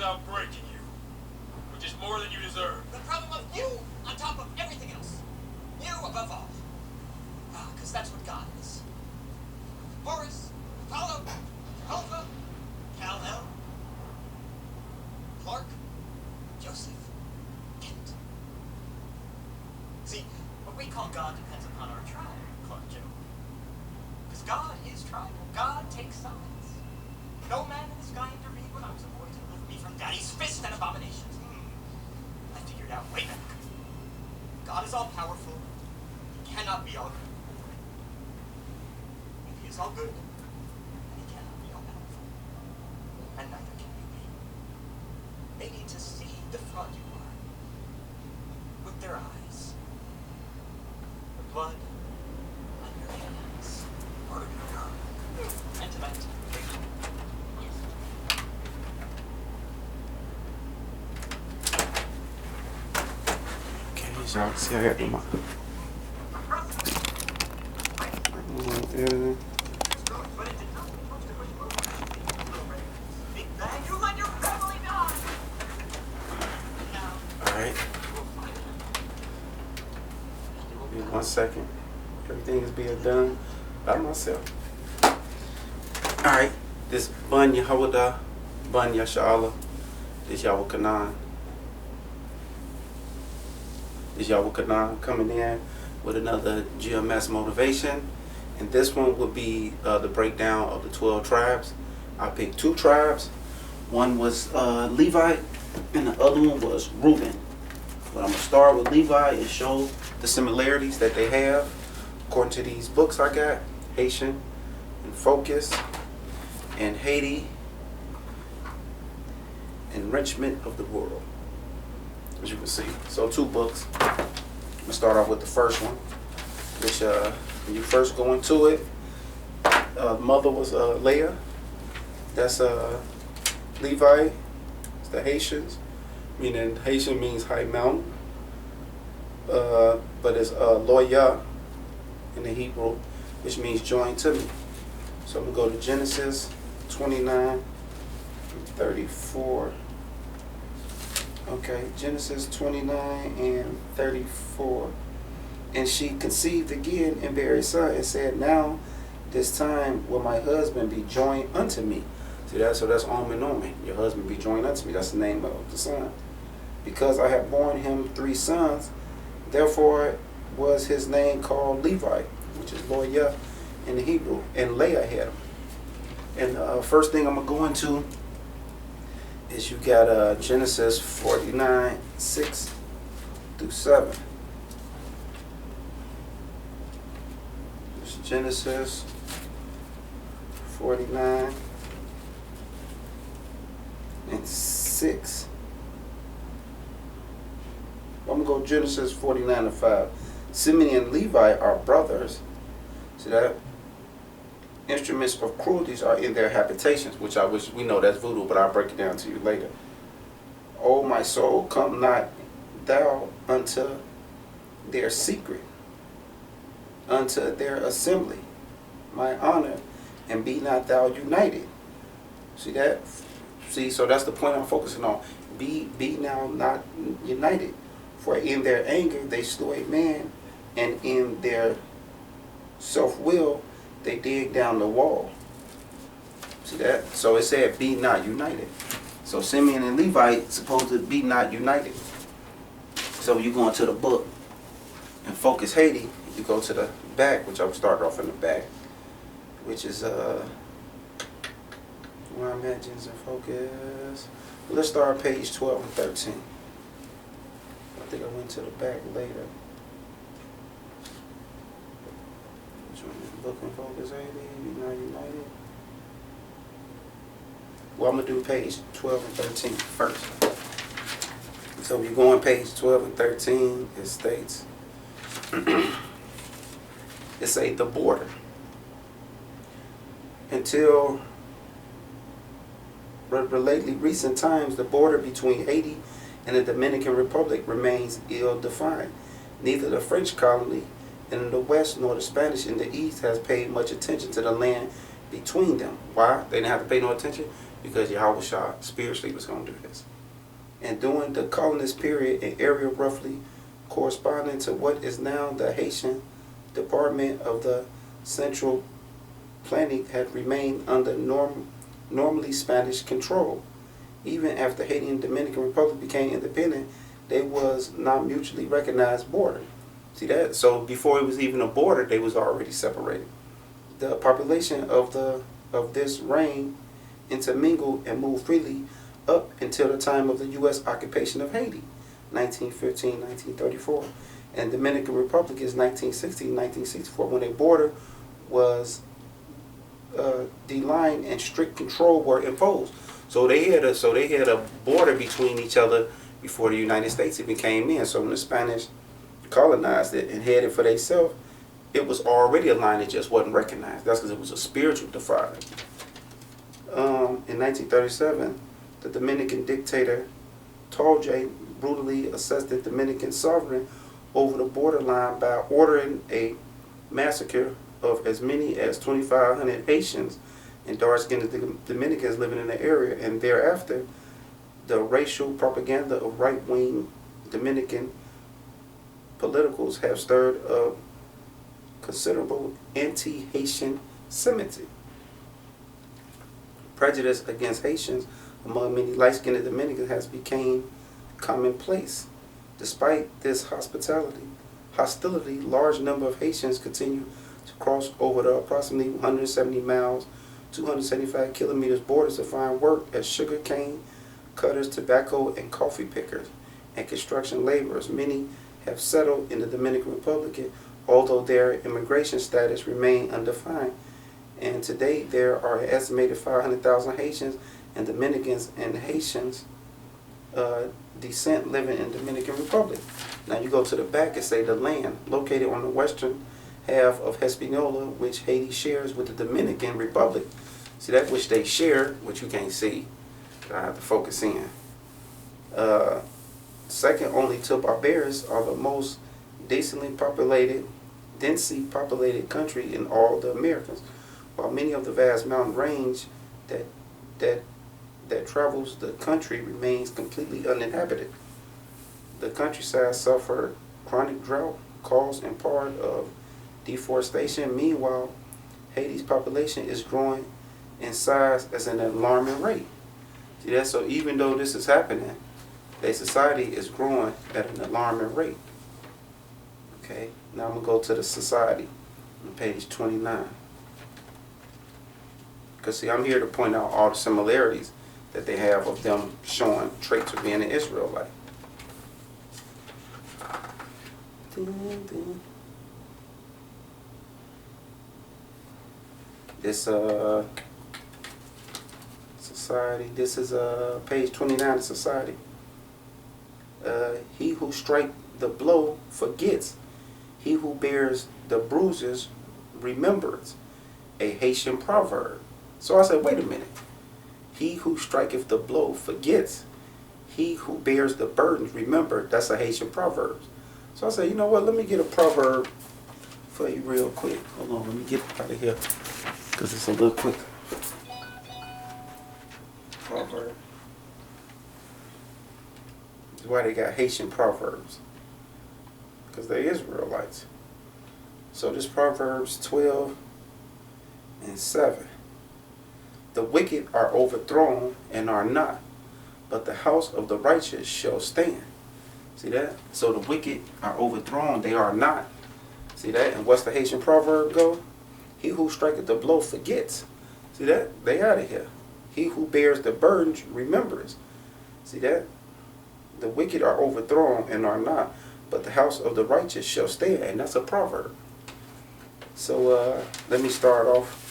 without breaking you, which is more than you deserve. The problem of you on top of everything else. You above all. Because that's what God is. Boris, Apollo, Jehovah, Kal-El, Clark, Joseph, Kent. See, what we call God depends upon our tribe, Clark Joe. Because God is tribal. God takes sides. No man in the sky intervened when I was a boy to deliver me from Daddy's fist and abominations. I figured out way back. God is all powerful. He cannot be all good. If he is all good, then he cannot be all powerful. And neither can you be. They need to see the fraud you are. With their eyes. The blood on your hands. Part of your God. And tonight. Y'all see I got them editing. Alright. Give me 1 second. Everything is being done by myself. Alright. This Bun Yehuda, Bun Yasha'Allah. This Yahweh Kanan. Is Yahweh Kanan coming in with another GMS motivation, and this one will be the breakdown of the 12 tribes. I picked 2 tribes. One was Levi, and the other one was Reuben. But I'm gonna start with Levi and show the similarities that they have according to these books I got: Haitian and Focus, and Haiti, Enrichment of the World. As you can see, so 2 books. I'm gonna start off with the first one, which when you first go into it, mother was Leah. That's Levi. It's the Haitians, meaning Haitian means high mountain, but it's Loya in the Hebrew, which means joined to me. So I'm gonna go to Genesis 29, 34. Okay, Genesis 29 and 34. And she conceived again and bare a son, and said, now this time will my husband be joined unto me. See that? So that's Omen Omen. Your husband be joined unto me. That's the name of the son. Because I have borne him 3 sons, therefore was his name called Levi, which is Loya in the Hebrew. And Leah had him. And first thing I'm going to go into is you got Genesis 49, 6 through 7. It's Genesis 49 and 6. I'm going to go Genesis 49 and 5. Simeon and Levi are brothers. See that? Instruments of cruelties are in their habitations, which I wish we know that's voodoo, but I'll break it down to you later. O my soul, come not thou unto their secret, unto their assembly, my honor, and be not thou united. See that? See, so that's the point I'm focusing on. Be now not united. For in their anger they slew a man, and in their self-will they dig down the wall. See that? So it said, be not united. So Simeon and Levi supposed to be not united. So you go into the book and Focus Haiti, you go to the back, which I'll start off in the back, which is where I'm at, Genesis and Focus. Let's start page 12 and 13. I think I went to the back later. Book and Focus Haiti, be not united. Well, I'm going to do page 12 and 13 first. So if you go on page 12 and 13, it states, it say the border. Until lately recent times, the border between Haiti and the Dominican Republic remains ill-defined. Neither the French colony in the west nor the Spanish in the east has paid much attention to the land between them. Why? They didn't have to pay no attention because Yahweh Shah spiritually was going to do this. And during the colonist period, an area roughly corresponding to what is now the Haitian Department of the Central Planning had remained under normally Spanish control. Even after Haiti and Dominican Republic became independent, they was not mutually recognized border. See that? So before it was even a border, they was already separated. The population of this reign intermingled and moved freely up until the time of the U.S. occupation of Haiti, 1915-1934, and Dominican Republic is 1960-1964, when a border was delined and strict control were imposed. So they had a border between each other before the United States even came in. So when the Spanish colonized it and headed for themselves, it was already a line that just wasn't recognized. That's because it was a spiritual divide. In 1937, the Dominican dictator Torje brutally assessed the Dominican sovereign over the borderline by ordering a massacre of as many as 2,500 Haitians and dark-skinned Dominicans living in the area, and thereafter, the racial propaganda of right-wing Dominican politicals have stirred up considerable anti-Haitian sentiment. Prejudice against Haitians among many light-skinned Dominicans has become commonplace. Despite this hostility, large number of Haitians continue to cross over the approximately 170 miles, 275 kilometers borders to find work as sugar cane cutters, tobacco and coffee pickers, and construction laborers. Many have settled in the Dominican Republic, although their immigration status remain undefined. And today there are an estimated 500,000 Haitians and Dominicans and Haitians descent living in Dominican Republic. Now you go to the back and say the land located on the western half of Hispaniola, which Haiti shares with the Dominican Republic. See that which they share, which you can't see. I have to focus in. Second only to Barbados, are the most densely populated country in all the Americas. While many of the vast mountain range that travels the country remains completely uninhabited. The countryside suffered chronic drought caused in part of deforestation. Meanwhile, Haiti's population is growing in size at an alarming rate. See that? So even though this is happening, their society is growing at an alarming rate. Okay, now I'm going to go to the society on page 29. Because see, I'm here to point out all the similarities that they have of them showing traits of being an Israelite. This society, this is page 29 of society. He who strikes the blow forgets. He who bears the bruises remembers. A Haitian proverb. So I said, wait a minute. He who striketh the blow forgets. He who bears the burdens remember. That's a Haitian proverb. So I said, you know what? Let me get a proverb for you real quick. Hold on, let me get out of here because it's a little quick. Proverb. That's why they got Haitian proverbs, because they're Israelites. So this Proverbs 12:7. The wicked are overthrown and are not, but the house of the righteous shall stand. See that? So the wicked are overthrown, they are not. See that? And what's the Haitian proverb go? He who striketh the blow forgets. See that? They out of here. He who bears the burdens remembers. See that? The wicked are overthrown and are not, but the house of the righteous shall stand. And that's a proverb. So let me start off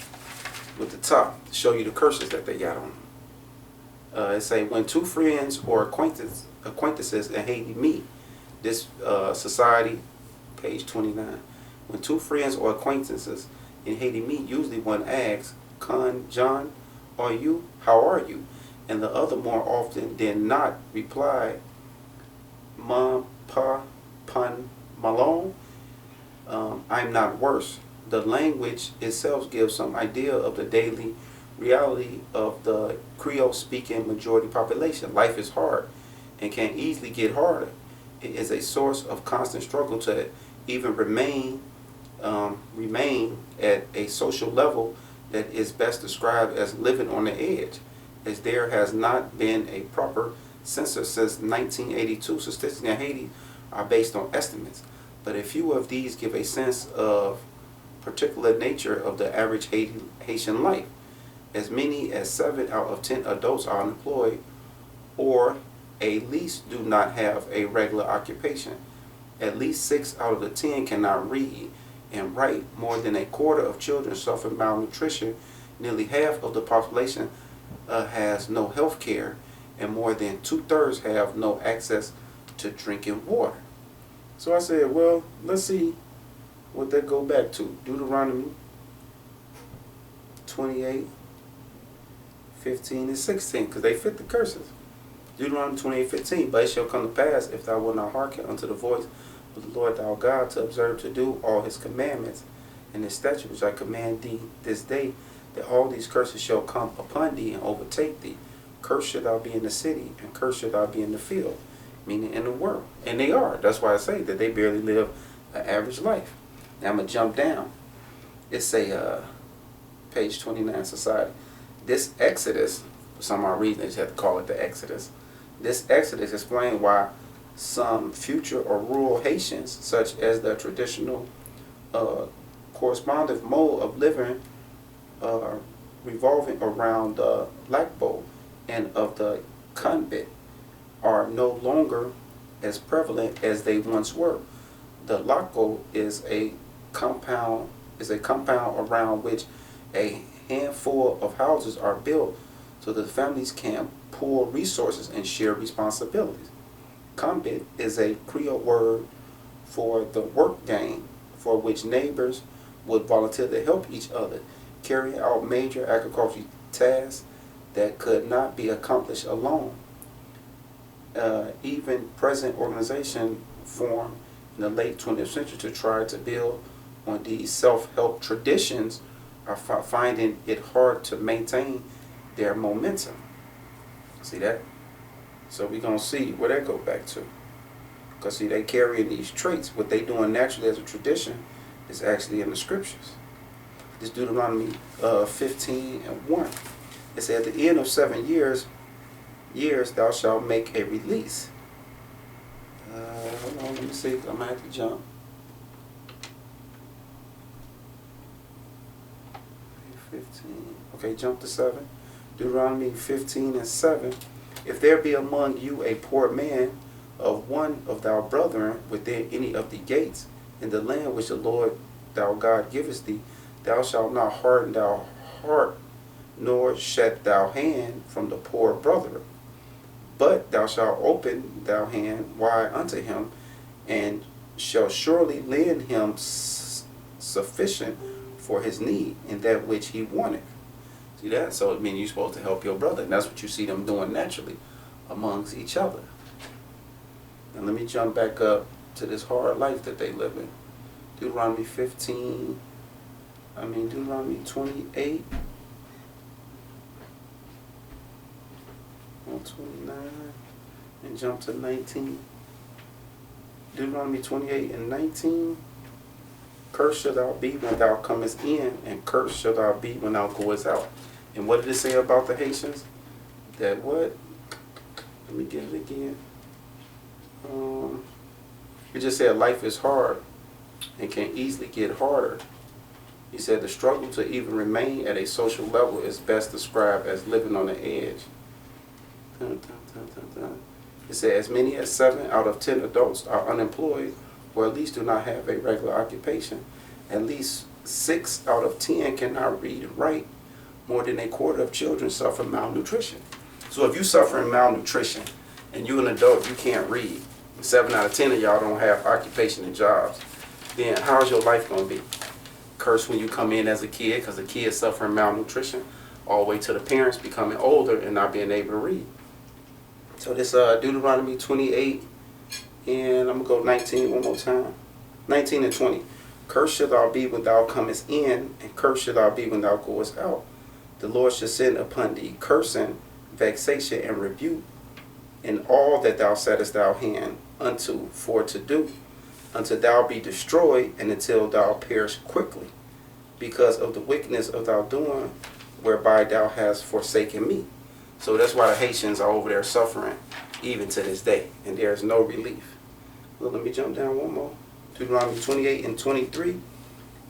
with the top to show you the curses that they got on. It say, when two friends or acquaintances in Haiti meet, this society, page 29. When two friends or acquaintances in Haiti meet, usually one asks, Con, John, are you? How are you? And the other more often than not reply, Mon, Pa, Pun, Malone, I'm not worse. The language itself gives some idea of the daily reality of the Creole-speaking majority population. Life is hard and can easily get harder. It is a source of constant struggle to even remain at a social level that is best described as living on the edge, as there has not been a proper census since 1982. Statistics in Haiti are based on estimates, but a few of these give a sense of particular nature of the average Haitian life. As many as 7 out of 10 adults are unemployed or at least do not have a regular occupation. At least 6 out of the 10 cannot read and write. More than a quarter of children suffer malnutrition. Nearly half of the population has no health care, and more than 2/3 have no access to drinking water. So I said, well, let's see what that go back to. Deuteronomy 28, 15, and 16, because they fit the curses. Deuteronomy 28:15, but it shall come to pass, if thou wilt not hearken unto the voice of the Lord thy God, to observe to do all his commandments and his statutes which I command thee this day, that all these curses shall come upon thee and overtake thee. Cursed shall thou be in the city, and cursed shall thou be in the field, meaning in the world. And they are. That's why I say that they barely live an average life. Now I'm going to jump down. It's a page 29, society. This Exodus, for some odd reason they just have to call it the Exodus. This Exodus explains why some future or rural Haitians, such as the traditional corresponding mode of living revolving around the Lacbo and of the Conbit, are no longer as prevalent as they once were. The Lacbo is a compound around which a handful of houses are built so that families can pool resources and share responsibilities. Conbit is a Creole word for the work gang, for which neighbors would volunteer to help each other carry out major agricultural tasks that could not be accomplished alone. Even present organization formed in the late 20th century to try to build on these self-help traditions are finding it hard to maintain their momentum. See that? So we're going to see where that go back to. Because see, they carrying these traits. What they doing naturally as a tradition is actually in the scriptures. This Deuteronomy 15:1. It said, at the end of 7 years thou shalt make a release. Hold on, let me see. I'm going to have to jump. 15. Okay, jump to 7. Deuteronomy 15:7. If there be among you a poor man of one of thy brethren within any of the gates in the land which the Lord thou God giveth thee, thou shalt not harden thy heart, nor shut thou hand from the poor brother, but thou shalt open thou hand wide unto him, and shall surely lend him sufficient for his need in that which he wanted. See that? So it means you're supposed to help your brother, and that's what you see them doing naturally amongst each other. Now let me jump back up to this hard life that they live in. Deuteronomy 28. 29 and jump to 19. Deuteronomy 28:19. Cursed shall thou be when thou comest in, and cursed shall thou be when thou goest out. And what did it say about the Haitians? That what? Let me get it again. It just said life is hard and can easily get harder. He said the struggle to even remain at a social level is best described as living on the edge. It said as many as 7 out of 10 adults are unemployed or at least do not have a regular occupation. At least 6 out of 10 cannot read and write. More than a quarter of children suffer malnutrition. So if you're suffering malnutrition and you're an adult, you can't read, 7 out of 10 of y'all don't have occupation and jobs, then how's your life going to be? Cursed when you come in as a kid because the kid is suffering malnutrition, all the way to the parents becoming older and not being able to read. So this Deuteronomy 28, and I'm going to go 19 one more time. 19 and 20. Cursed shall thou be when thou comest in, and cursed shall thou be when thou goest out. the Lord shall send upon thee cursing, vexation, and rebuke in all that thou settest thy hand unto for to do, until thou be destroyed, and until thou perish quickly, because of the wickedness of thy doing, whereby thou hast forsaken me. So that's why the Haitians are over there suffering even to this day, and there is no relief. Well, let me jump down one more. Deuteronomy 28 and 23.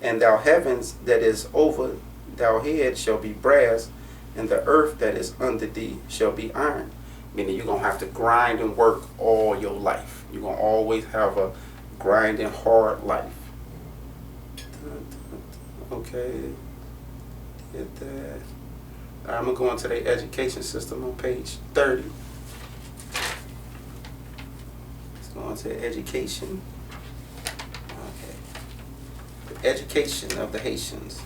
And thou heavens that is over thou head shall be brass, and the earth that is under thee shall be iron. Meaning you're going to have to grind and work all your life. You're going to always have a grinding hard life. Okay. Did that. I'm going to go into the education system on page 30. Let's go into education. Okay. The education of the Haitians.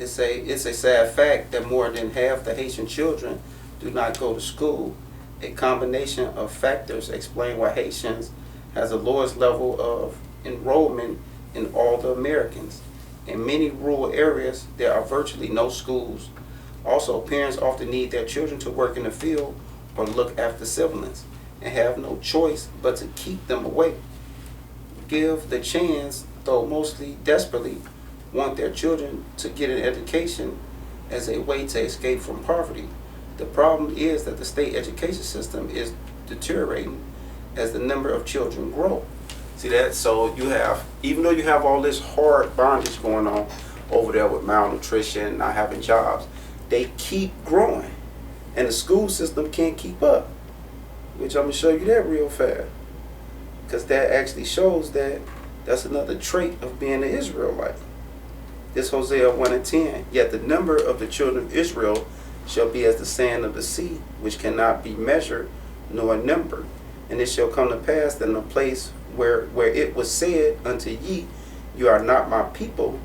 It's a sad fact that more than half the Haitian children do not go to school. A combination of factors explain why Haitians has the lowest level of enrollment in all the Americans. In many rural areas, there are virtually no schools. Also, parents often need their children to work in the field or look after siblings and have no choice but to keep them away. Give the chance, though mostly desperately, want their children to get an education as a way to escape from poverty. The problem is that the state education system is deteriorating as the number of children grow. See that? So you have, even though you have all this hard bondage going on over there with malnutrition, not having jobs, they keep growing. And the school system can't keep up. Which I'm going to show you that real fast. Because that actually shows that that's another trait of being an Israelite. This Hosea 1 and 10. Yet the number of the children of Israel shall be as the sand of the sea, which cannot be measured nor numbered. And it shall come to pass that in the place where it was said unto ye, you are not my people,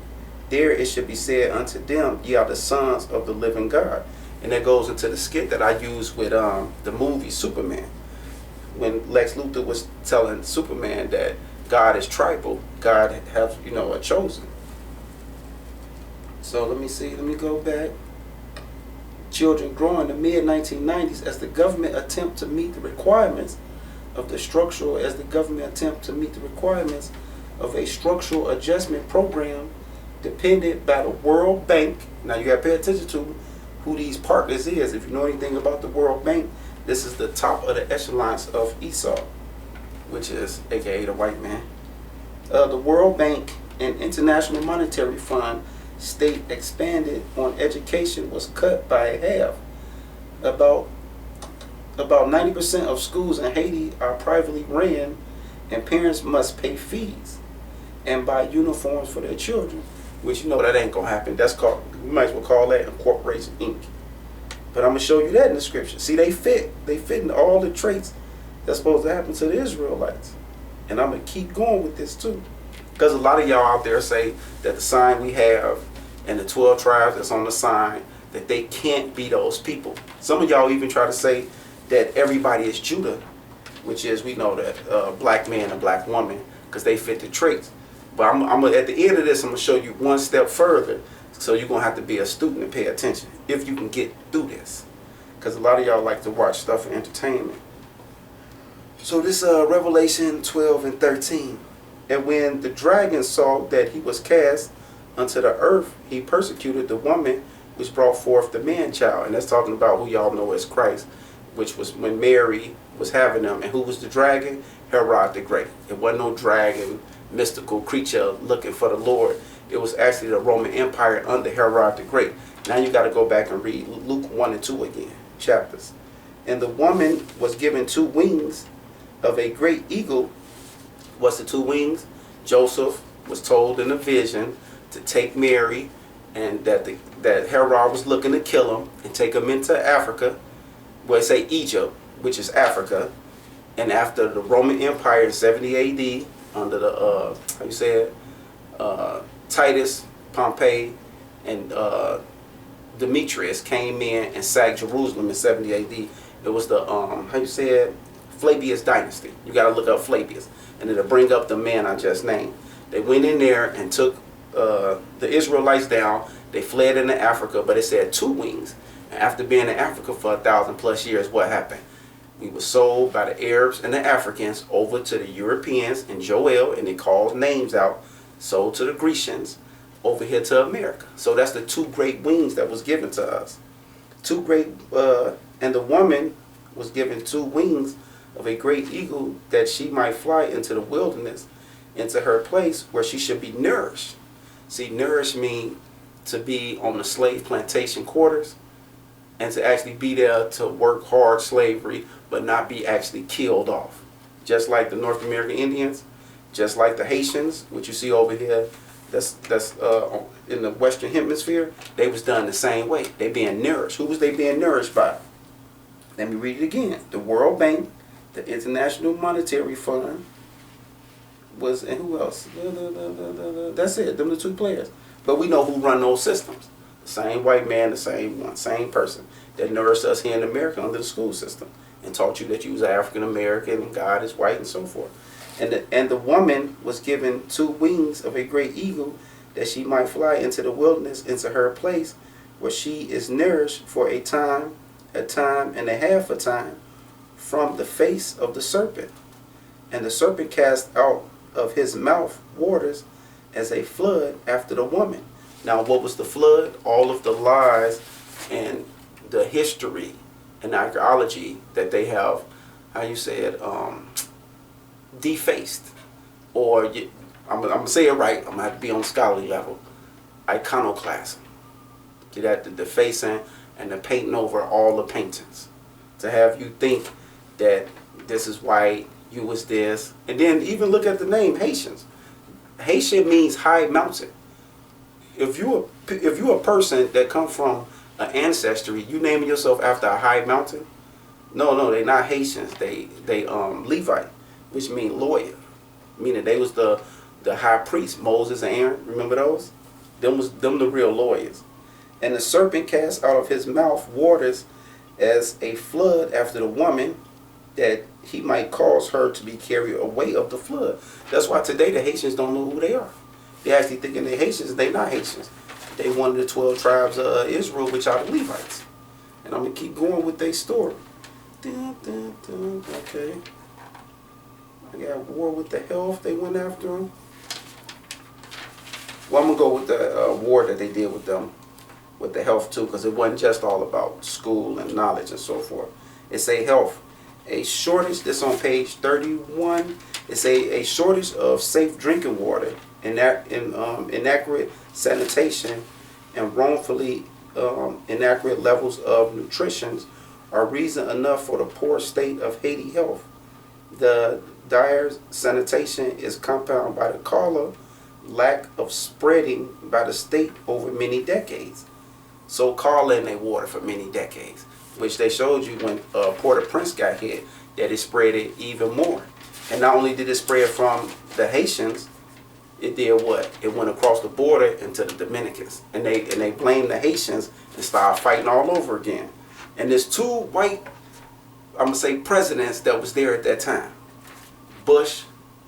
there it shall be said unto them, ye are the sons of the living God. And that goes into the skit that I use with the movie Superman. When Lex Luthor was telling Superman that God is tribal, God has, a chosen. So let me go back. Children grow in the mid-1990s as the government attempt to meet the requirements of a structural adjustment program depended by the World Bank. Now you got to pay attention to who these partners is. If you know anything about the World Bank, this is the top of the echelons of Esau, which is aka the white man. The World Bank and International Monetary Fund state expanded on education was cut by half. About 90% of schools in Haiti are privately ran, and parents must pay fees and buy uniforms for their children, which that ain't gonna happen. That's called, we might as well call that Incorporation Inc. But I'm gonna show you that in the scripture. See, they fit in all the traits that's supposed to happen to the Israelites. And I'm gonna keep going with this too. Because a lot of y'all out there say that the sign we have and the 12 tribes that's on the sign, that they can't be those people. Some of y'all even try to say that everybody is Judah, which is, we know that black man and black woman, because they fit the traits. But I'm at the end of this, I'm going to show you one step further. So you're going to have to be a student and pay attention if you can get through this. Because a lot of y'all like to watch stuff for entertainment. So this Revelation 12 and 13. And when the dragon saw that he was cast unto the earth, he persecuted the woman which brought forth the man-child. And that's talking about who y'all know as Christ, which was when Mary was having them. And who was the dragon? Herod the Great. It wasn't no dragon, mystical creature looking for the Lord. It was actually the Roman Empire under Herod the Great. Now you got to go back and read Luke 1 and 2 again, chapters. And the woman was given 2 wings of a great eagle. What's the 2 wings? Joseph was told in a vision to take Mary, and that Herod was looking to kill him and take him into Africa, where they say Egypt, which is Africa. And after the Roman Empire in 70 AD, under the Titus, Pompey, and Demetrius came in and sacked Jerusalem in 70 AD. It was the Flavius dynasty. You got to look up Flavius, and it'll bring up the man I just named. They went in there and took the Israelites down, They fled into Africa, but it said 2 wings. And after being in Africa for 1,000+ years, what happened? We were sold by the Arabs and the Africans over to the Europeans and Joel, and they called names out, sold to the Grecians over here to America. So that's the 2 great wings that was given to us. 2 great, and the woman was given 2 wings of a great eagle, that she might fly into the wilderness, into her place where she should be nourished. See, nourish means to be on the slave plantation quarters, and to actually be there to work hard slavery, but not be actually killed off. Just like the North American Indians, just like the Haitians, which you see over here, that's in the Western Hemisphere, they was done the same way. They being nourished. Who was they being nourished by? Let me read it again. The World Bank, the International Monetary Fund, was, and who else? That's it. Them the 2 players. But we know who run those systems. The same white man, the same one, same person that nourished us here in America under the school system and taught you that you was African American and God is white and so forth. And the woman was given 2 wings of a great eagle, that she might fly into the wilderness, into her place where she is nourished for a time and a half a time from the face of the serpent. And the serpent cast out of his mouth waters as a flood after the woman. Now, what was the flood? All of the lies and the history and archaeology that they have, how you say it, defaced. Or, I'm going to say it right, I'm going to have to be on scholarly level, iconoclasm. See that, the defacing and the painting over all the paintings. To have you think that this is white, you was this. And then even look at the name, Haitians. Haitian means high mountain. If you a person that come from an ancestry, you naming yourself after a high mountain? No, they not Haitians. They LEVI, which mean lawyer, meaning they was the high priest, Moses and Aaron. Remember those? Them the real lawyers. And the serpent cast out of his mouth waters as a flood after the woman, that he might cause her to be carried away of the flood. That's why today the Haitians don't know who they are. They actually thinking they're Haitians. They not Haitians. They one of the 12 tribes of Israel, which are the Levites. And I'm going to keep going with their story. Okay. I got war with the health. They went after them. Well, I'm going to go with the war that they did with them, with the health too, because it wasn't just all about school and knowledge and so forth. It's a health. A shortage, this on page 31, it's a shortage of safe drinking water, inaccurate sanitation, and wrongfully inaccurate levels of nutrition are reason enough for the poor state of Haiti health. The dire sanitation is compounded by the caller lack of spreading by the state over many decades. So call in their water for many decades, which they showed you when Port-au-Prince got hit, that it spread it even more. And not only did it spread from the Haitians, it did what? It went across the border into the Dominicans. And they blamed the Haitians and started fighting all over again. And there's 2 white, I'm going to say, presidents that was there at that time. Bush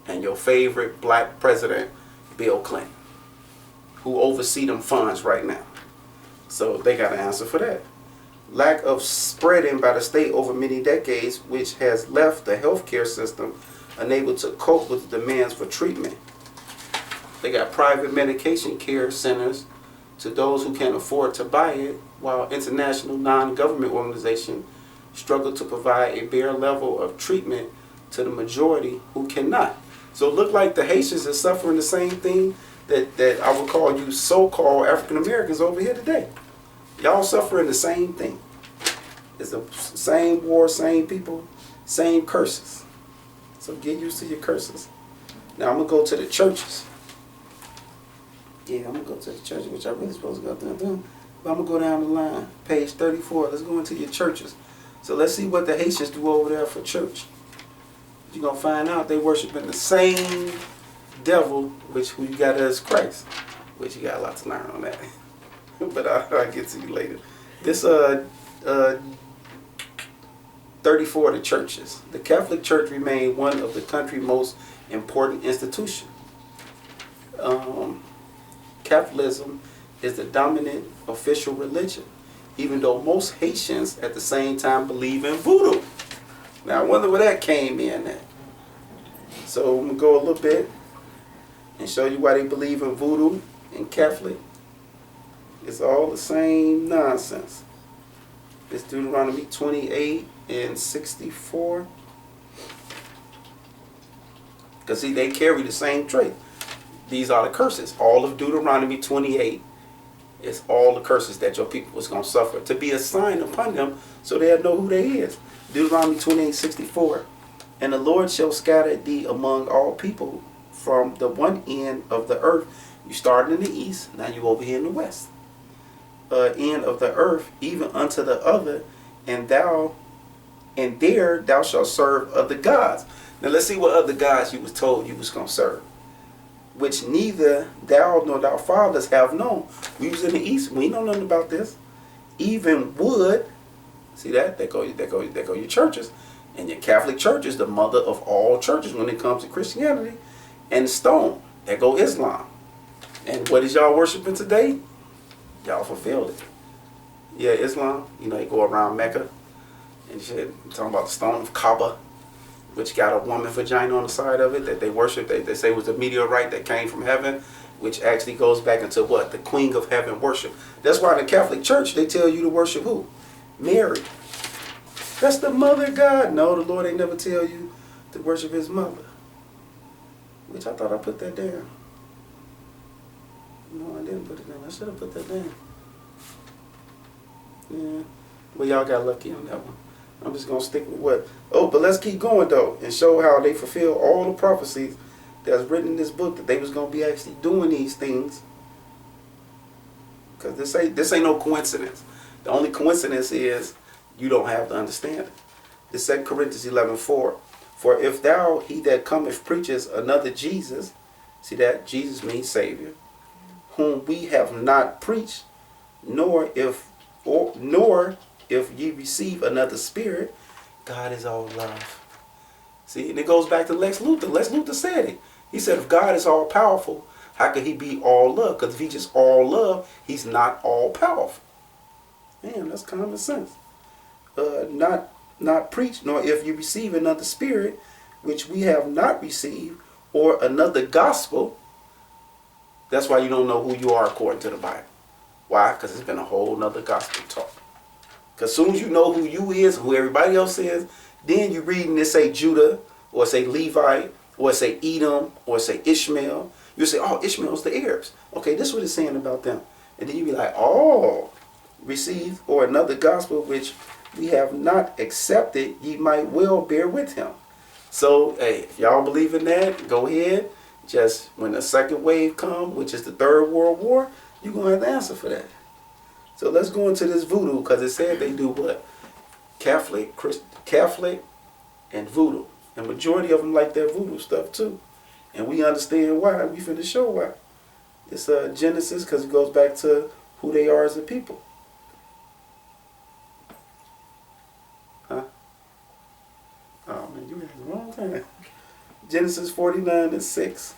and your favorite black president, Bill Clinton, who oversee them funds right now. So they got an answer for that. Lack of spreading by the state over many decades, which has left the healthcare system unable to cope with the demands for treatment. They got private medication care centers to those who can't afford to buy it, while international non-government organizations struggle to provide a bare level of treatment to the majority who cannot. So it look like the Haitians are suffering the same thing that I would call you so-called African Americans over here today. Y'all suffering the same thing. It's the same war, same people, same curses. So get used to your curses. Now I'm going to go to the churches. Yeah, I'm going to go to the churches, which I really supposed to go down. But I'm going to go down the line. Page 34. Let's go into your churches. So let's see what the Haitians do over there for church. You're going to find out they worshiping the same devil, which who you got as Christ. Which you got a lot to learn on that. But I'll get to you later. This 34, the churches. The Catholic Church remained one of the country's most important institutions. Catholicism is the dominant official religion, even though most Haitians at the same time believe in voodoo. Now I wonder where that came in at. So I'm going to go a little bit and show you why they believe in voodoo and Catholic. It's all the same nonsense. It's Deuteronomy 28 and 64. Because see, they carry the same trait. These are the curses. All of Deuteronomy 28 is all the curses that your people was going to suffer, to be a sign upon them so they'll know who they is. Deuteronomy 28:64. And the Lord shall scatter thee among all people from the one end of the earth. You started in the east, now you over here in the west. End of the earth, even unto the other, and there thou shalt serve other gods. Now let's see what other gods you was told you was going to serve, which neither thou nor thy fathers have known. We was in the east, we know nothing about this. Even wood, see that? There go your churches. And your Catholic Church is the mother of all churches when it comes to Christianity. And stone, there go Islam. And what is y'all worshiping today? Y'all fulfilled it. Yeah, Islam, you know, they go around Mecca and shit. I'm talking about the stone of Kaaba, which got a woman vagina on the side of it that they worship. They say was a meteorite that came from heaven, which actually goes back into what? The Queen of Heaven worship. That's why in the Catholic Church they tell you to worship who? Mary. That's the mother God. No, the Lord ain't never tell you to worship his mother. Which I thought I put that down. No, I didn't put it down. I should have put that down. Yeah. Well, y'all got lucky on that one. I'm just going to stick with what. Oh, but let's keep going, though, and show how they fulfill all the prophecies that's written in this book, that they was going to be actually doing these things. Because this ain't no coincidence. The only coincidence is you don't have the understanding. The 2 Corinthians 11:4. For if thou, he that cometh, preaches another Jesus, see that? Jesus means Savior, whom we have not preached, nor if ye receive another spirit, God is all love. See, and it goes back to Lex Luthor. Lex Luthor said it. He said, if God is all powerful, how could he be all love? Because if he's just all love, he's not all powerful. Man, that's common sense. Not preach, nor if you receive another spirit, which we have not received, or another gospel. That's why you don't know who you are according to the Bible. Why? Because it's been a whole nother gospel talk. Because as soon as you know who you is, who everybody else is, then you read and it say Judah, or say Levi, or say Edom, or say Ishmael. You say, oh, Ishmael's the Arabs. Okay, this is what it's saying about them. And then you be like, oh, receive, or another gospel which we have not accepted, ye might well bear with him. So, hey, if y'all believe in that, go ahead. Just when the second wave comes, which is the Third World War, you're going to have to answer for that. So let's go into this voodoo, because it said they do what? Catholic, and voodoo. And majority of them like their voodoo stuff too. And we understand why. We finna show why. It's Genesis, because it goes back to who they are as a people. Huh? Oh man, you had the wrong time. Genesis 49:6.